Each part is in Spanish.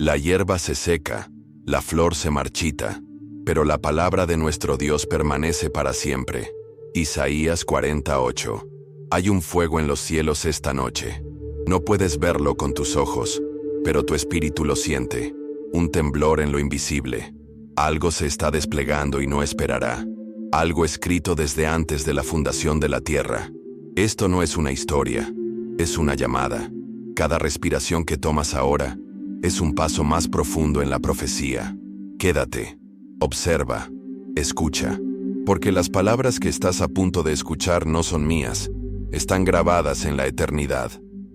La hierba se seca, la flor se marchita, pero la palabra de nuestro Dios permanece para siempre. Isaías 48. Hay un fuego en los cielos esta noche. No puedes verlo con tus ojos, pero tu espíritu lo siente. Un temblor en lo invisible. Algo se está desplegando y no esperará. Algo escrito desde antes de la fundación de la tierra. Esto no es una historia, es una llamada. Cada respiración que tomas ahora es un paso más profundo en la profecía. Quédate, observa, escucha, porque las palabras que estás a punto de escuchar no son mías, están grabadas en la eternidad.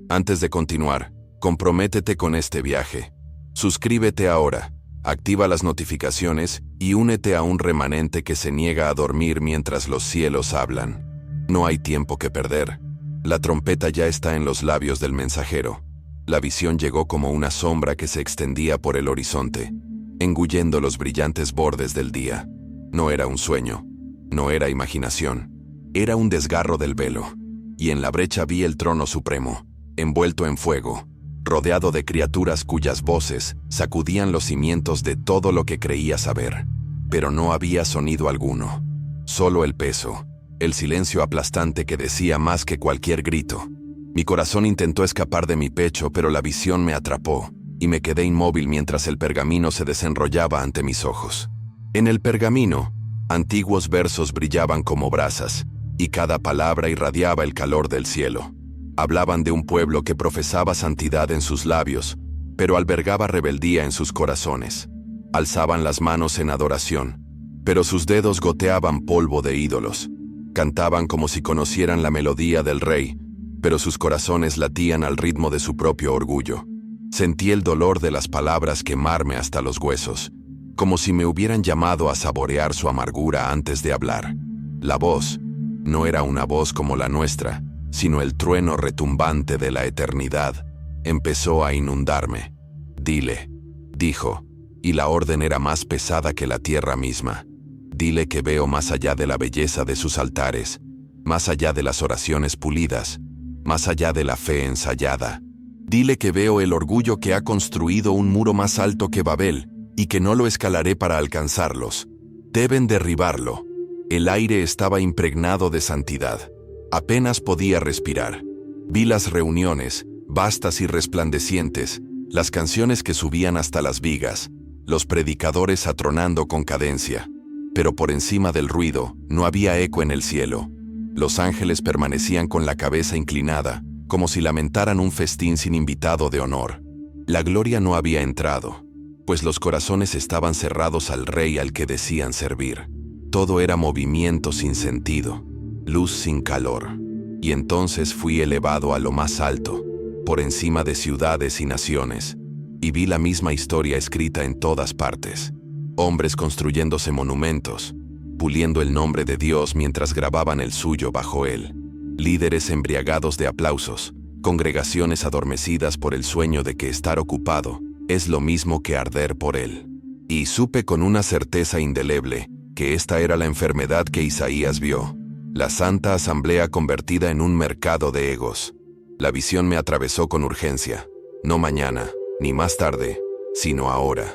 Antes de continuar, comprométete con este viaje. Suscríbete ahora, activa las notificaciones y únete a un remanente que se niega a dormir mientras los cielos hablan. No hay tiempo que perder. La trompeta ya está en los labios del mensajero. La visión llegó como una sombra que se extendía por el horizonte, engullendo los brillantes bordes del día. No era un sueño, no era imaginación, era un desgarro del velo. Y en la brecha vi el trono supremo, envuelto en fuego, rodeado de criaturas cuyas voces sacudían los cimientos de todo lo que creía saber. Pero no había sonido alguno, solo el peso, el silencio aplastante que decía más que cualquier grito. Mi corazón intentó escapar de mi pecho, pero la visión me atrapó, y me quedé inmóvil mientras el pergamino se desenrollaba ante mis ojos. En el pergamino, antiguos versos brillaban como brasas, y cada palabra irradiaba el calor del cielo. Hablaban de un pueblo que profesaba santidad en sus labios, pero albergaba rebeldía en sus corazones. Alzaban las manos en adoración, pero sus dedos goteaban polvo de ídolos. Cantaban como si conocieran la melodía del rey, pero sus corazones latían al ritmo de su propio orgullo. Sentí el dolor de las palabras quemarme hasta los huesos, como si me hubieran llamado a saborear su amargura antes de hablar. La voz no era una voz como la nuestra, sino el trueno retumbante de la eternidad. Empezó a inundarme. Dile, dijo, y la orden era más pesada que la tierra misma. Dile que veo más allá de la belleza de sus altares, más allá de las oraciones pulidas, más allá de la fe ensayada. Dile que veo el orgullo que ha construido un muro más alto que Babel, y que no lo escalaré para alcanzarlos. Deben derribarlo. El aire estaba impregnado de santidad. Apenas podía respirar. Vi las reuniones, vastas y resplandecientes, las canciones que subían hasta las vigas, los predicadores atronando con cadencia. Pero por encima del ruido, no había eco en el cielo. Los ángeles permanecían con la cabeza inclinada, como si lamentaran un festín sin invitado de honor. La gloria no había entrado, pues los corazones estaban cerrados al rey al que decían servir. Todo era movimiento sin sentido, luz sin calor. Y entonces fui elevado a lo más alto, por encima de ciudades y naciones, y vi la misma historia escrita en todas partes. Hombres construyéndose monumentos, puliendo el nombre de Dios mientras grababan el suyo bajo él. Líderes embriagados de aplausos, congregaciones adormecidas por el sueño de que estar ocupado es lo mismo que arder por él. Y supe con una certeza indeleble que esta era la enfermedad que Isaías vio, la Santa Asamblea convertida en un mercado de egos. La visión me atravesó con urgencia, no mañana, ni más tarde, sino ahora.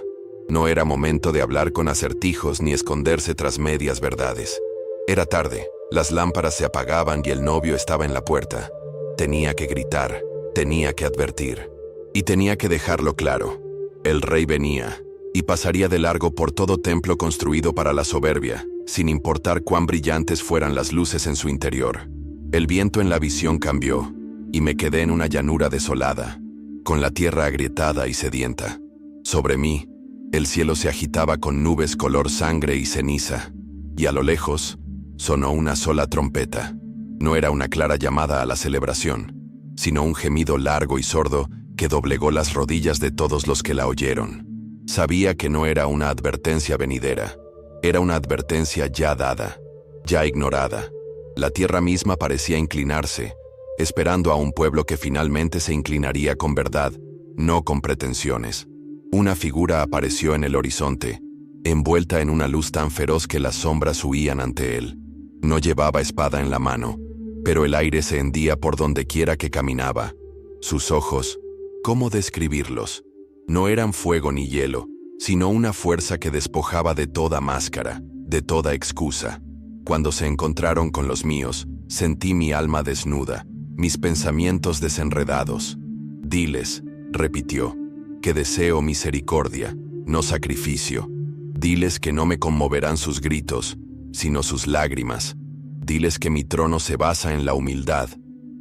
No era momento de hablar con acertijos ni esconderse tras medias verdades. Era tarde, las lámparas se apagaban y el novio estaba en la puerta. Tenía que gritar, tenía que advertir, y tenía que dejarlo claro. El rey venía, y pasaría de largo por todo templo construido para la soberbia, sin importar cuán brillantes fueran las luces en su interior. El viento en la visión cambió, y me quedé en una llanura desolada, con la tierra agrietada y sedienta. Sobre mí, el cielo se agitaba con nubes color sangre y ceniza, y a lo lejos sonó una sola trompeta. No era una clara llamada a la celebración, sino un gemido largo y sordo que doblegó las rodillas de todos los que la oyeron. Sabía que no era una advertencia venidera, era una advertencia ya dada, ya ignorada. La tierra misma parecía inclinarse, esperando a un pueblo que finalmente se inclinaría con verdad, no con pretensiones. Una figura apareció en el horizonte, envuelta en una luz tan feroz que las sombras huían ante él. No llevaba espada en la mano, pero el aire se hendía por donde quiera que caminaba. Sus ojos, ¿cómo describirlos? No eran fuego ni hielo, sino una fuerza que despojaba de toda máscara, de toda excusa. Cuando se encontraron con los míos, sentí mi alma desnuda, mis pensamientos desenredados. Diles, repitió, que deseo misericordia, no sacrificio. Diles que no me conmoverán sus gritos, sino sus lágrimas. Diles que mi trono se basa en la humildad,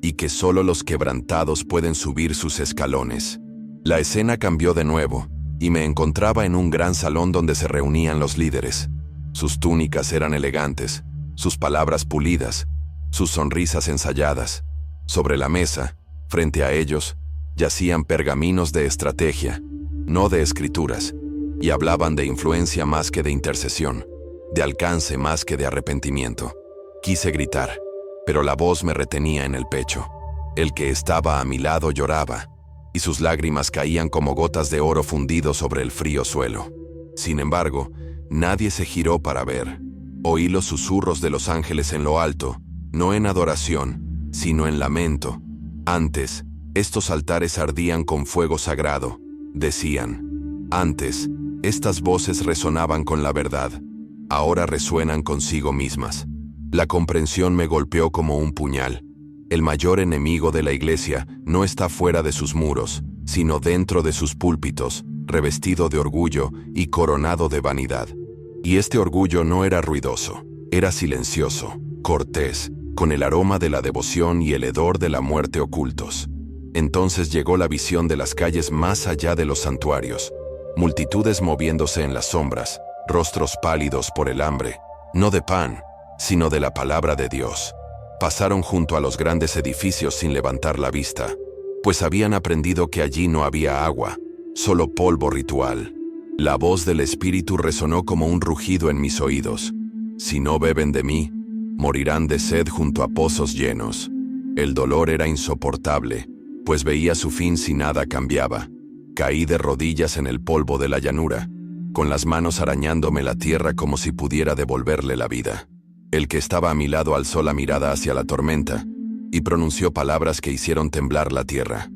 y que solo los quebrantados pueden subir sus escalones. La escena cambió de nuevo, y me encontraba en un gran salón donde se reunían los líderes. Sus túnicas eran elegantes, sus palabras pulidas, sus sonrisas ensayadas. Sobre la mesa, frente a ellos, yacían pergaminos de estrategia, no de escrituras, y hablaban de influencia más que de intercesión, de alcance más que de arrepentimiento. Quise gritar, pero la voz me retenía en el pecho. El que estaba a mi lado lloraba, y sus lágrimas caían como gotas de oro fundido sobre el frío suelo. Sin embargo, nadie se giró para ver. Oí los susurros de los ángeles en lo alto, no en adoración, sino en lamento. Antes, estos altares ardían con fuego sagrado, decían. Antes, estas voces resonaban con la verdad. Ahora resuenan consigo mismas. La comprensión me golpeó como un puñal. El mayor enemigo de la iglesia no está fuera de sus muros, sino dentro de sus púlpitos, revestido de orgullo y coronado de vanidad. Y este orgullo no era ruidoso, era silencioso, cortés, con el aroma de la devoción y el hedor de la muerte ocultos. Entonces llegó la visión de las calles más allá de los santuarios, multitudes moviéndose en las sombras, rostros pálidos por el hambre, no de pan, sino de la palabra de Dios. Pasaron junto a los grandes edificios sin levantar la vista, pues habían aprendido que allí no había agua, solo polvo ritual. La voz del Espíritu resonó como un rugido en mis oídos. Si no beben de mí, morirán de sed junto a pozos llenos. El dolor era insoportable, pues veía su fin si nada cambiaba. Caí de rodillas en el polvo de la llanura, con las manos arañándome la tierra como si pudiera devolverle la vida. El que estaba a mi lado alzó la mirada hacia la tormenta y pronunció palabras que hicieron temblar la tierra.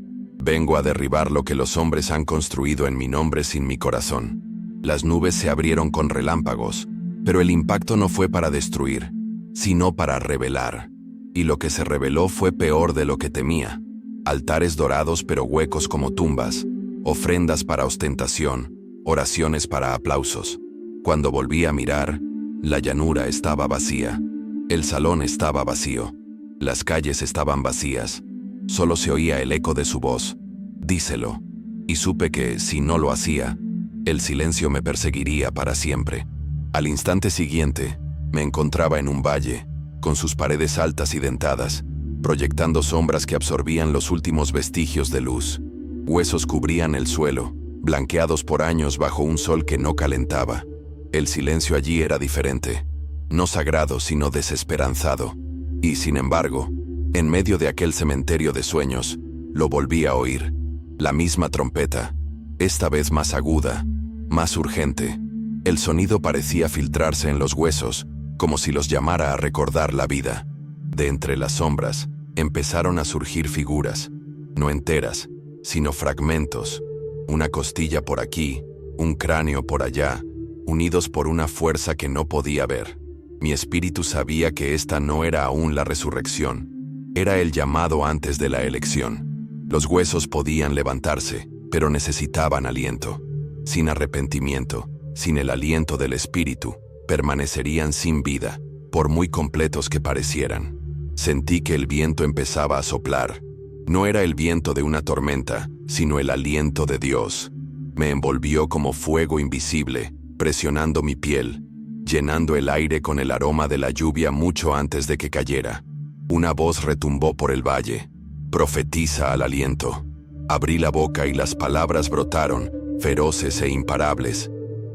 Vengo a derribar lo que los hombres han construido en mi nombre sin mi corazón. Las nubes se abrieron con relámpagos, pero el impacto no fue para destruir, sino para revelar. Y lo que se reveló fue peor de lo que temía. Altares dorados pero huecos como tumbas, ofrendas para ostentación, oraciones para aplausos. Cuando volví a mirar, la llanura estaba vacía. El salón estaba vacío. Las calles estaban vacías. Solo se oía el eco de su voz. Díselo. Y supe que, si no lo hacía, el silencio me perseguiría para siempre. Al instante siguiente, me encontraba en un valle, con sus paredes altas y dentadas, proyectando sombras que absorbían los últimos vestigios de luz. Huesos cubrían el suelo, blanqueados por años bajo un sol que no calentaba. El silencio allí era diferente, no sagrado sino desesperanzado. Y sin embargo, en medio de aquel cementerio de sueños, lo volví a oír. La misma trompeta, esta vez más aguda, más urgente. El sonido parecía filtrarse en los huesos, como si los llamara a recordar la vida. De entre las sombras, empezaron a surgir figuras, no enteras, sino fragmentos. Una costilla por aquí, un cráneo por allá, unidos por una fuerza que no podía ver. Mi espíritu sabía que esta no era aún la resurrección, era el llamado antes de la elección. Los huesos podían levantarse, pero necesitaban aliento. Sin arrepentimiento, sin el aliento del espíritu, permanecerían sin vida, por muy completos que parecieran. Sentí que el viento empezaba a soplar. No era el viento de una tormenta, sino el aliento de Dios. Me envolvió como fuego invisible, presionando mi piel, llenando el aire con el aroma de la lluvia mucho antes de que cayera. Una voz retumbó por el valle. Profetiza al aliento. Abrí la boca y las palabras brotaron, feroces e imparables.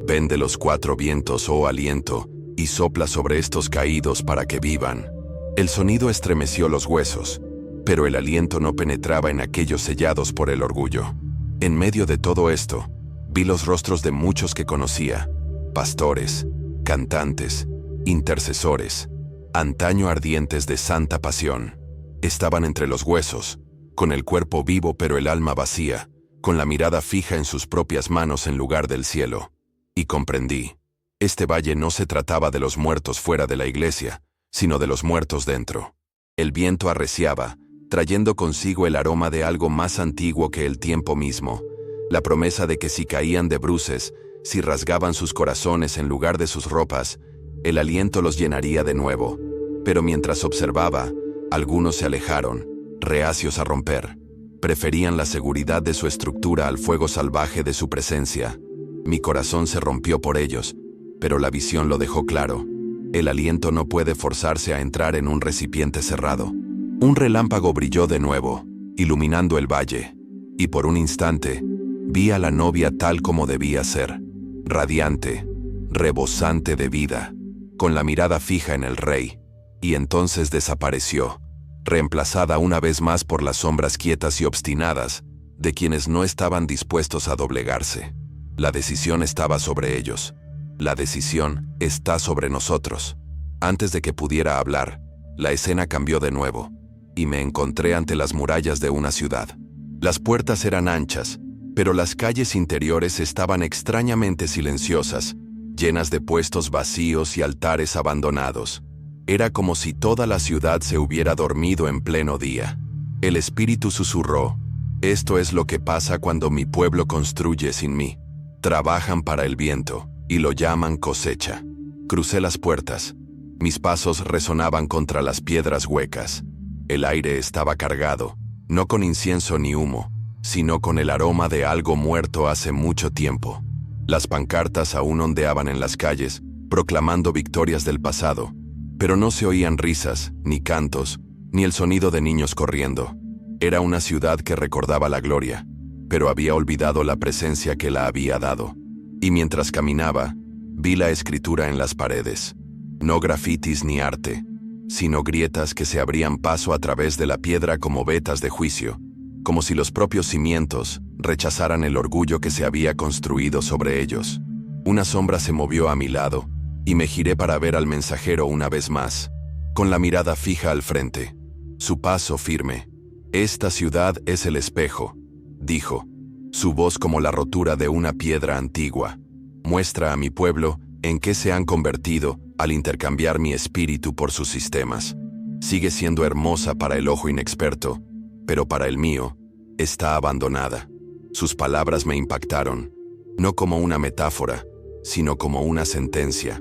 Ven de los cuatro vientos, oh aliento, y sopla sobre estos caídos para que vivan. El sonido estremeció los huesos, pero el aliento no penetraba en aquellos sellados por el orgullo. En medio de todo esto, vi los rostros de muchos que conocía, pastores, cantantes, intercesores, antaño ardientes de santa pasión. Estaban entre los huesos, con el cuerpo vivo pero el alma vacía, con la mirada fija en sus propias manos en lugar del cielo. Y comprendí. Este valle no se trataba de los muertos fuera de la iglesia, sino de los muertos dentro. El viento arreciaba, trayendo consigo el aroma de algo más antiguo que el tiempo mismo, la promesa de que si caían de bruces, si rasgaban sus corazones en lugar de sus ropas, el aliento los llenaría de nuevo. Pero mientras observaba, algunos se alejaron, reacios a romper. Preferían la seguridad de su estructura al fuego salvaje de su presencia. Mi corazón se rompió por ellos, pero la visión lo dejó claro. El aliento no puede forzarse a entrar en un recipiente cerrado. Un relámpago brilló de nuevo, iluminando el valle, y por un instante, vi a la novia tal como debía ser, radiante, rebosante de vida, con la mirada fija en el rey, y entonces desapareció, reemplazada una vez más por las sombras quietas y obstinadas de quienes no estaban dispuestos a doblegarse. La decisión estaba sobre ellos. La decisión está sobre nosotros. Antes de que pudiera hablar, la escena cambió de nuevo, y me encontré ante las murallas de una ciudad. Las puertas eran anchas, pero las calles interiores estaban extrañamente silenciosas, llenas de puestos vacíos y altares abandonados. Era como si toda la ciudad se hubiera dormido en pleno día. El espíritu susurró: esto es lo que pasa cuando mi pueblo construye sin mí. Trabajan para el viento, y lo llaman cosecha. Crucé las puertas. Mis pasos resonaban contra las piedras huecas. El aire estaba cargado, no con incienso ni humo, sino con el aroma de algo muerto hace mucho tiempo. Las pancartas aún ondeaban en las calles, proclamando victorias del pasado, pero no se oían risas, ni cantos, ni el sonido de niños corriendo. Era una ciudad que recordaba la gloria, pero había olvidado la presencia que la había dado. Y mientras caminaba, vi la escritura en las paredes. No grafitis ni arte, sino grietas que se abrían paso a través de la piedra como vetas de juicio, como si los propios cimientos rechazaran el orgullo que se había construido sobre ellos. Una sombra se movió a mi lado, y me giré para ver al mensajero una vez más, con la mirada fija al frente. Su paso firme. Esta ciudad es el espejo, dijo, su voz como la rotura de una piedra antigua. Muestra a mi pueblo en qué se han convertido al intercambiar mi espíritu por sus sistemas. Sigue siendo hermosa para el ojo inexperto, pero para el mío, está abandonada. Sus palabras me impactaron, no como una metáfora, sino como una sentencia.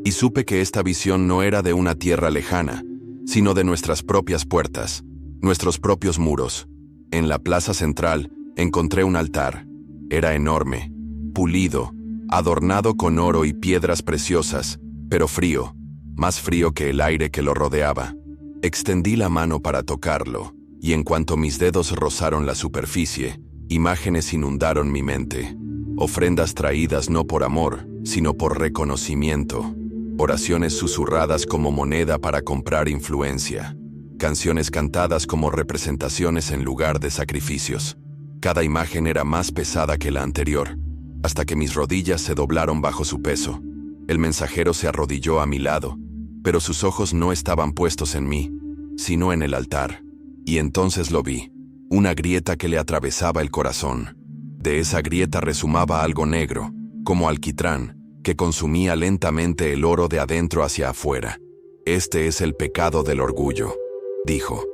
Y supe que esta visión no era de una tierra lejana, sino de nuestras propias puertas, nuestros propios muros. En la plaza central encontré un altar. Era enorme, pulido, adornado con oro y piedras preciosas, pero frío, más frío que el aire que lo rodeaba. Extendí la mano para tocarlo, y en cuanto mis dedos rozaron la superficie, imágenes inundaron mi mente. Ofrendas traídas no por amor, sino por reconocimiento. Oraciones susurradas como moneda para comprar influencia. Canciones cantadas como representaciones en lugar de sacrificios. Cada imagen era más pesada que la anterior, hasta que mis rodillas se doblaron bajo su peso. El mensajero se arrodilló a mi lado, pero sus ojos no estaban puestos en mí, sino en el altar. Y entonces lo vi, una grieta que le atravesaba el corazón. De esa grieta resumaba algo negro, como alquitrán, que consumía lentamente el oro de adentro hacia afuera. Este es el pecado del orgullo, dijo.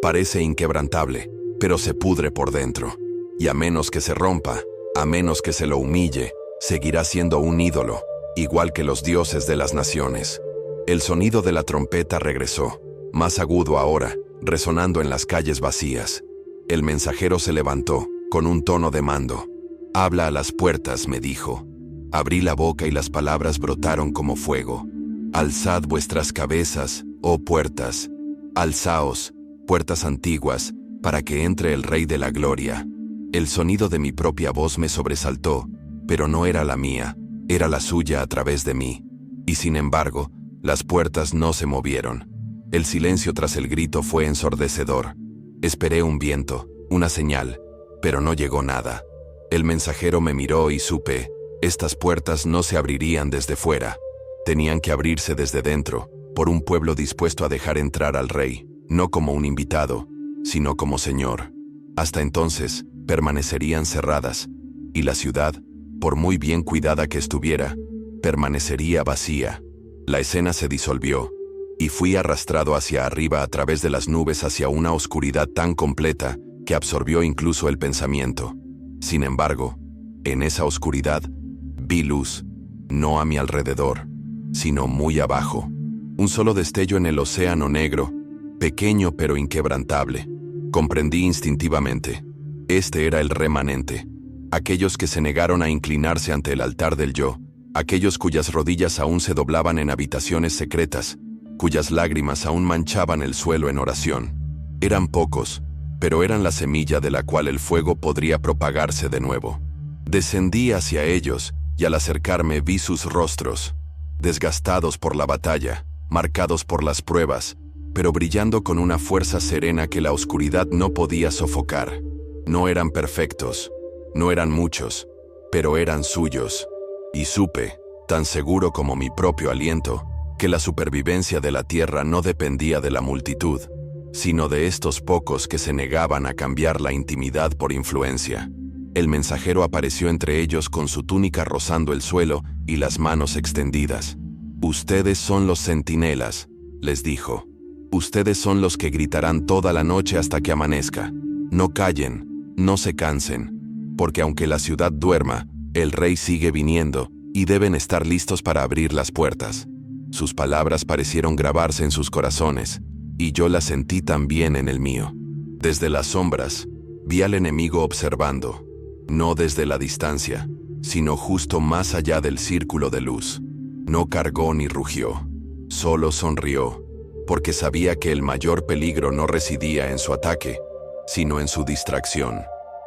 Parece inquebrantable, pero se pudre por dentro. Y a menos que se rompa, a menos que se lo humille, seguirá siendo un ídolo, igual que los dioses de las naciones. El sonido de la trompeta regresó, más agudo ahora, resonando en las calles vacías. El mensajero se levantó, con un tono de mando. «Habla a las puertas», me dijo. Abrí la boca y las palabras brotaron como fuego. «Alzad vuestras cabezas, oh puertas. Alzaos, puertas antiguas, para que entre el Rey de la Gloria». El sonido de mi propia voz me sobresaltó, pero no era la mía, era la suya a través de mí. Y sin embargo, las puertas no se movieron. El silencio tras el grito fue ensordecedor. Esperé un viento, una señal, pero no llegó nada. El mensajero me miró y supe, estas puertas no se abrirían desde fuera. Tenían que abrirse desde dentro, por un pueblo dispuesto a dejar entrar al rey, no como un invitado, sino como señor. Hasta entonces, permanecerían cerradas, y la ciudad, por muy bien cuidada que estuviera, permanecería vacía. La escena se disolvió, y fui arrastrado hacia arriba a través de las nubes hacia una oscuridad tan completa que absorbió incluso el pensamiento. Sin embargo, en esa oscuridad, vi luz, no a mi alrededor, sino muy abajo. Un solo destello en el océano negro, pequeño pero inquebrantable. Comprendí instintivamente. Este era el remanente. Aquellos que se negaron a inclinarse ante el altar del yo, aquellos cuyas rodillas aún se doblaban en habitaciones secretas, cuyas lágrimas aún manchaban el suelo en oración. Eran pocos, pero eran la semilla de la cual el fuego podría propagarse de nuevo. Descendí hacia ellos, y al acercarme vi sus rostros, desgastados por la batalla, marcados por las pruebas, pero brillando con una fuerza serena que la oscuridad no podía sofocar. No eran perfectos, no eran muchos, pero eran suyos. Y supe, tan seguro como mi propio aliento, que la supervivencia de la tierra no dependía de la multitud, sino de estos pocos que se negaban a cambiar la intimidad por influencia. El mensajero apareció entre ellos con su túnica rozando el suelo y las manos extendidas. «Ustedes son los centinelas», les dijo. «Ustedes son los que gritarán toda la noche hasta que amanezca. No callen, no se cansen, porque aunque la ciudad duerma, el rey sigue viniendo y deben estar listos para abrir las puertas». Sus palabras parecieron grabarse en sus corazones, y yo las sentí también en el mío. Desde las sombras, vi al enemigo observando, no desde la distancia, sino justo más allá del círculo de luz. No cargó ni rugió, solo sonrió, porque sabía que el mayor peligro no residía en su ataque, sino en su distracción.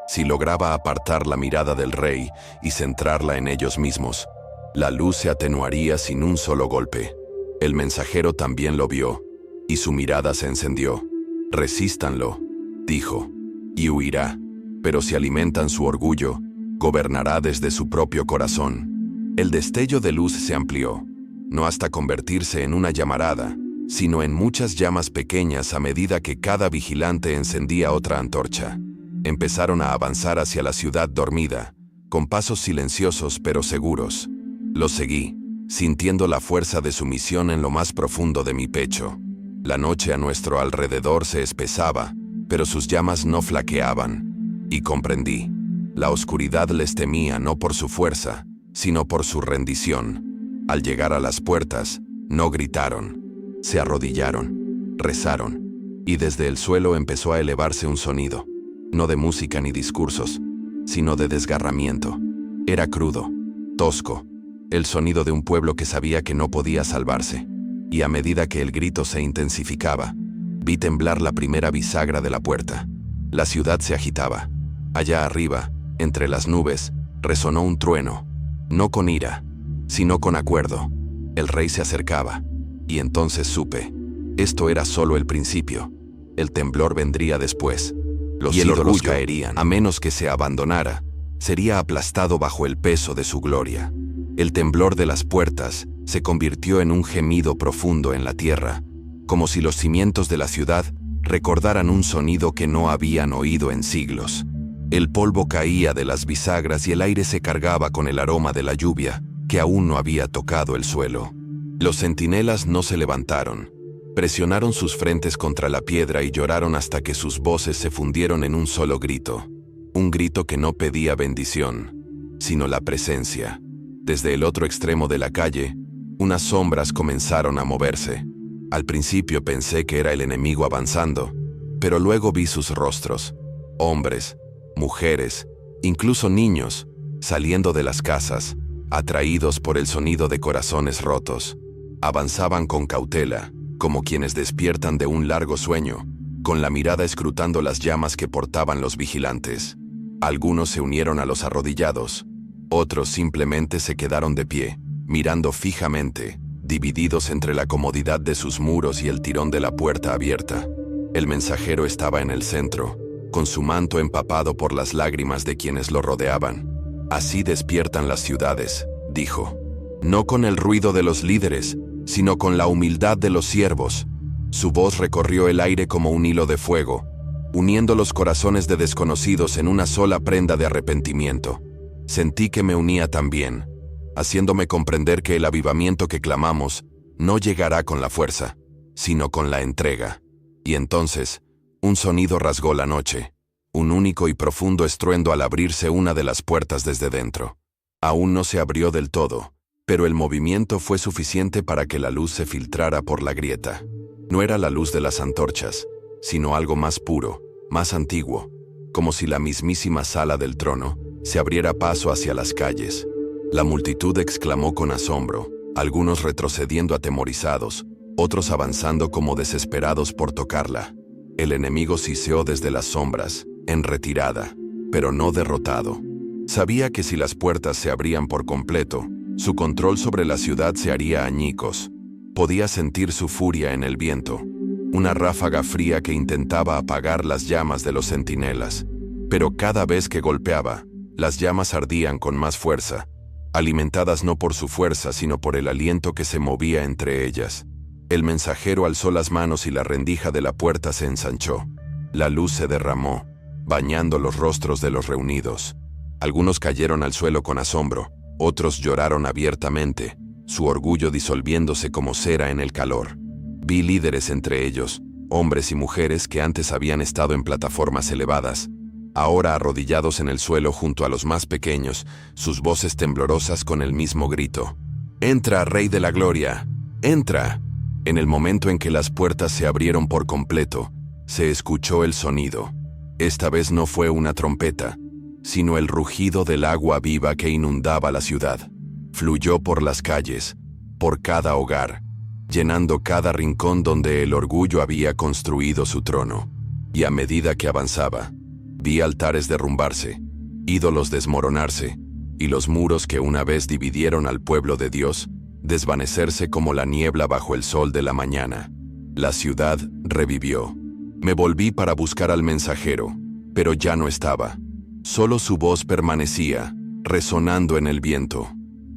Si lograba apartar la mirada del rey y centrarla en ellos mismos, la luz se atenuaría sin un solo golpe. El mensajero también lo vio, y su mirada se encendió. «Resístanlo», dijo, «y huirá, pero si alimentan su orgullo, gobernará desde su propio corazón». El destello de luz se amplió, no hasta convertirse en una llamarada, sino en muchas llamas pequeñas a medida que cada vigilante encendía otra antorcha. Empezaron a avanzar hacia la ciudad dormida, con pasos silenciosos pero seguros. Los seguí, sintiendo la fuerza de su misión en lo más profundo de mi pecho. La noche a nuestro alrededor se espesaba, pero sus llamas no flaqueaban. Y comprendí. La oscuridad les temía no por su fuerza, sino por su rendición. Al llegar a las puertas, no gritaron. Se arrodillaron, rezaron, y desde el suelo empezó a elevarse un sonido. No de música ni discursos, sino de desgarramiento. Era crudo, tosco, el sonido de un pueblo que sabía que no podía salvarse. Y a medida que el grito se intensificaba, vi temblar la primera bisagra de la puerta. La ciudad se agitaba. Allá arriba, entre las nubes, resonó un trueno, no con ira, sino con acuerdo. El rey se acercaba, y entonces supe. Esto era solo el principio. El temblor vendría después. Los ídolos caerían, a menos que se abandonara, sería aplastado bajo el peso de su gloria. El temblor de las puertas se convirtió en un gemido profundo en la tierra, como si los cimientos de la ciudad recordaran un sonido que no habían oído en siglos. El polvo caía de las bisagras y el aire se cargaba con el aroma de la lluvia, que aún no había tocado el suelo. Los centinelas no se levantaron. Presionaron sus frentes contra la piedra y lloraron hasta que sus voces se fundieron en un solo grito. Un grito que no pedía bendición, sino la presencia. Desde el otro extremo de la calle, unas sombras comenzaron a moverse. Al principio pensé que era el enemigo avanzando, pero luego vi sus rostros. Hombres, mujeres, incluso niños, saliendo de las casas, atraídos por el sonido de corazones rotos. Avanzaban con cautela, como quienes despiertan de un largo sueño, con la mirada escrutando las llamas que portaban los vigilantes. Algunos se unieron a los arrodillados, otros simplemente se quedaron de pie, mirando fijamente, divididos entre la comodidad de sus muros y el tirón de la puerta abierta. El mensajero estaba en el centro, con su manto empapado por las lágrimas de quienes lo rodeaban. «Así despiertan las ciudades», dijo. «No con el ruido de los líderes, sino con la humildad de los siervos». Su voz recorrió el aire como un hilo de fuego. uniendo los corazones de desconocidos en una sola prenda de arrepentimiento. Sentí que me unía también, haciéndome comprender que el avivamiento que clamamos no llegará con la fuerza, sino con la entrega. Y entonces, un sonido rasgó la noche, un único y profundo estruendo al abrirse una de las puertas desde dentro. Aún no se abrió del todo, pero el movimiento fue suficiente para que la luz se filtrara por la grieta. No era la luz de las antorchas, sino algo más puro, más antiguo, como si la mismísima sala del trono se abriera paso hacia las calles. La multitud exclamó con asombro, algunos retrocediendo atemorizados, otros avanzando como desesperados por tocarla. El enemigo siseó desde las sombras, en retirada, pero no derrotado. Sabía que si las puertas se abrían por completo, su control sobre la ciudad se haría añicos. Podía sentir su furia en el viento, una ráfaga fría que intentaba apagar las llamas de los centinelas. Pero cada vez que golpeaba, las llamas ardían con más fuerza, alimentadas no por su fuerza sino por el aliento que se movía entre ellas. El mensajero alzó las manos y la rendija de la puerta se ensanchó. La luz se derramó, bañando los rostros de los reunidos. Algunos cayeron al suelo con asombro, otros lloraron abiertamente, su orgullo disolviéndose como cera en el calor. Vi líderes entre ellos, hombres y mujeres que antes habían estado en plataformas elevadas, ahora arrodillados en el suelo junto a los más pequeños, sus voces temblorosas con el mismo grito. «¡Entra, Rey de la Gloria! ¡Entra!». En el momento en que las puertas se abrieron por completo, se escuchó el sonido. Esta vez no fue una trompeta, sino el rugido del agua viva que inundaba la ciudad. Fluyó por las calles, por cada hogar, llenando cada rincón donde el orgullo había construido su trono. Y a medida que avanzaba, vi altares derrumbarse, ídolos desmoronarse, y los muros que una vez dividieron al pueblo de Dios, desvanecerse como la niebla bajo el sol de la mañana. La ciudad revivió. Me volví para buscar al mensajero, pero ya no estaba. Solo su voz permanecía, resonando en el viento.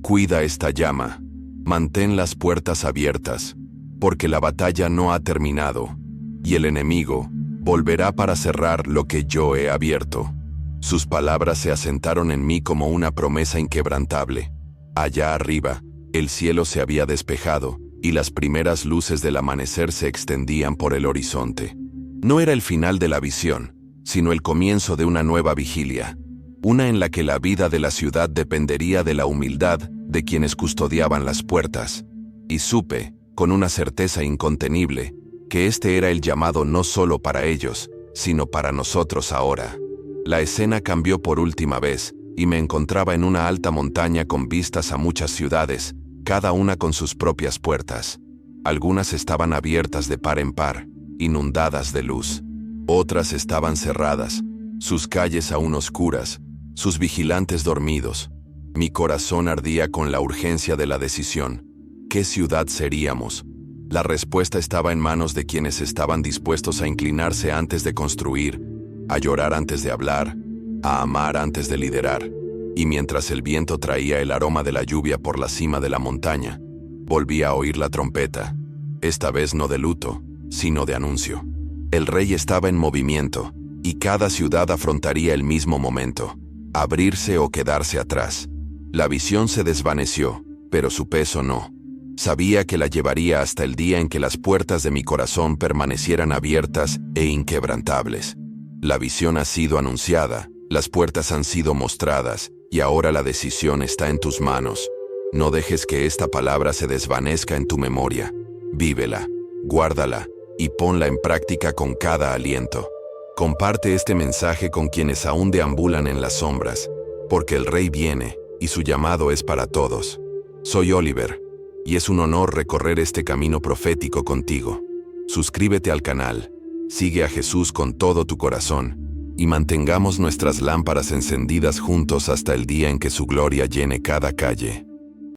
«Cuida esta llama, mantén las puertas abiertas, porque la batalla no ha terminado, y el enemigo volverá para cerrar lo que yo he abierto». Sus palabras se asentaron en mí como una promesa inquebrantable. Allá arriba, el cielo se había despejado, y las primeras luces del amanecer se extendían por el horizonte. No era el final de la visión, sino el comienzo de una nueva vigilia, una en la que la vida de la ciudad dependería de la humildad de quienes custodiaban las puertas. Y supe, con una certeza incontenible, que este era el llamado no solo para ellos, sino para nosotros ahora. La escena cambió por última vez, y me encontraba en una alta montaña con vistas a muchas ciudades, cada una con sus propias puertas. Algunas estaban abiertas de par en par, inundadas de luz. Otras estaban cerradas, sus calles aún oscuras, sus vigilantes dormidos. Mi corazón ardía con la urgencia de la decisión. ¿Qué ciudad seríamos? La respuesta estaba en manos de quienes estaban dispuestos a inclinarse antes de construir, a llorar antes de hablar, a amar antes de liderar. Y mientras el viento traía el aroma de la lluvia por la cima de la montaña, volví a oír la trompeta, esta vez no de luto, sino de anuncio. El rey estaba en movimiento, y cada ciudad afrontaría el mismo momento, abrirse o quedarse atrás. La visión se desvaneció, pero su peso no. Sabía que la llevaría hasta el día en que las puertas de mi corazón permanecieran abiertas e inquebrantables. La visión ha sido anunciada, las puertas han sido mostradas, y ahora la decisión está en tus manos. No dejes que esta palabra se desvanezca en tu memoria. Vívela, guárdala, y ponla en práctica con cada aliento. Comparte este mensaje con quienes aún deambulan en las sombras, porque el Rey viene, y su llamado es para todos. Soy Oliver, y es un honor recorrer este camino profético contigo. Suscríbete al canal, sigue a Jesús con todo tu corazón, y mantengamos nuestras lámparas encendidas juntos hasta el día en que su gloria llene cada calle.